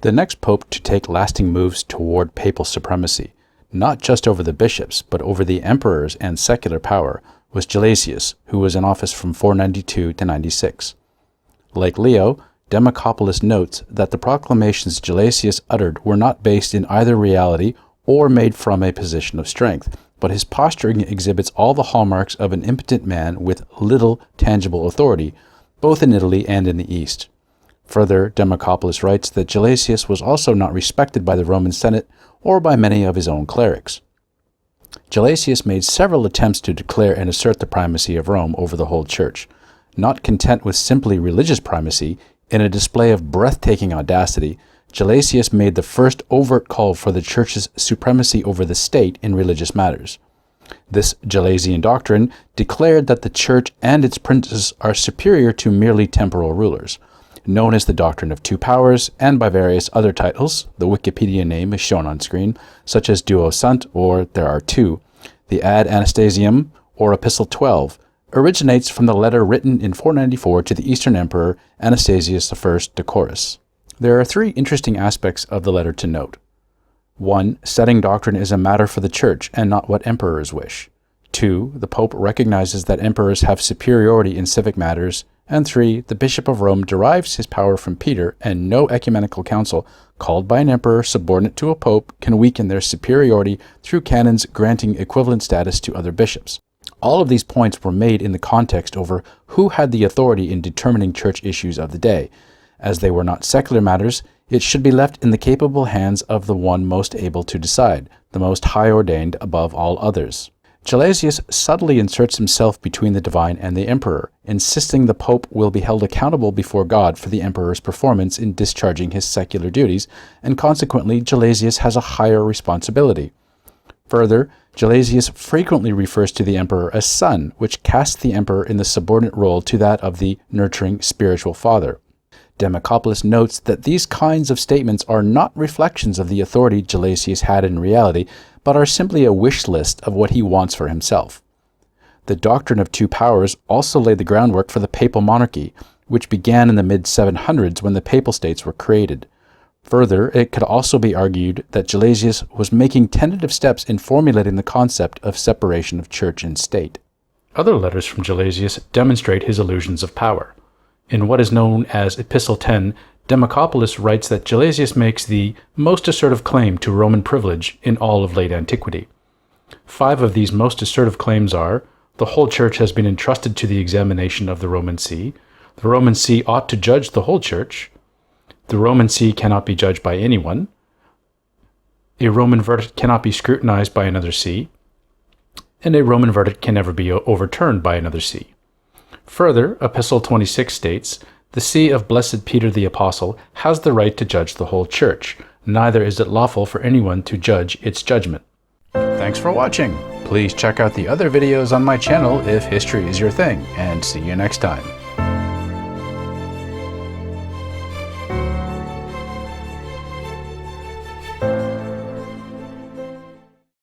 The next pope to take lasting moves toward papal supremacy, not just over the bishops, but over the emperors and secular power, was Gelasius, who was in office from 492 to 96. Like Leo, Democopoulos notes that the proclamations Gelasius uttered were not based in either reality or made from a position of strength, but his posturing exhibits all the hallmarks of an impotent man with little tangible authority, both in Italy and in the East. Further, Democopoulos writes that Gelasius was also not respected by the Roman Senate or by many of his own clerics. Gelasius made several attempts to declare and assert the primacy of Rome over the whole Church. Not content with simply religious primacy, in a display of breathtaking audacity, Gelasius made the first overt call for the Church's supremacy over the state in religious matters. This Gelasian doctrine declared that the Church and its princes are superior to merely temporal rulers. Known as the Doctrine of Two Powers, and by various other titles, the Wikipedia name is shown on screen, such as Duo Sunt, or There Are Two, the Ad Anastasium, or Epistle 12, originates from the letter written in 494 to the Eastern Emperor Anastasius I Decorus. There are three interesting aspects of the letter to note. 1. Setting doctrine is a matter for the Church and not what emperors wish. 2. The Pope recognizes that emperors have superiority in civic matters. And 3. The Bishop of Rome derives his power from Peter, and no ecumenical council called by an emperor subordinate to a pope can weaken their superiority through canons granting equivalent status to other bishops. All of these points were made in the context over who had the authority in determining church issues of the day. As they were not secular matters, it should be left in the capable hands of the one most able to decide, the most high ordained above all others. Gelasius subtly inserts himself between the divine and the emperor, insisting the pope will be held accountable before God for the emperor's performance in discharging his secular duties, and consequently Gelasius has a higher responsibility. Further, Gelasius frequently refers to the emperor as son, which casts the emperor in the subordinate role to that of the nurturing spiritual father. Democopoulos notes that these kinds of statements are not reflections of the authority Gelasius had in reality, but are simply a wish list of what he wants for himself. The Doctrine of Two Powers also laid the groundwork for the papal monarchy, which began in the mid-700s when the papal states were created. Further, it could also be argued that Gelasius was making tentative steps in formulating the concept of separation of church and state. Other letters from Gelasius demonstrate his illusions of power. In what is known as Epistle 10, Democopoulos writes that Gelasius makes the most assertive claim to Roman privilege in all of late antiquity. 5 of these most assertive claims are: the whole church has been entrusted to the examination of the Roman See, the Roman See ought to judge the whole church, the Roman See cannot be judged by anyone, a Roman verdict cannot be scrutinized by another See, and a Roman verdict can never be overturned by another See. Further, Epistle 26 states, "The See of Blessed Peter the Apostle has the right to judge the whole church. Neither is it lawful for anyone to judge its judgment." Thanks for watching. Please check out the other videos on my channel if history is your thing, and see you next time.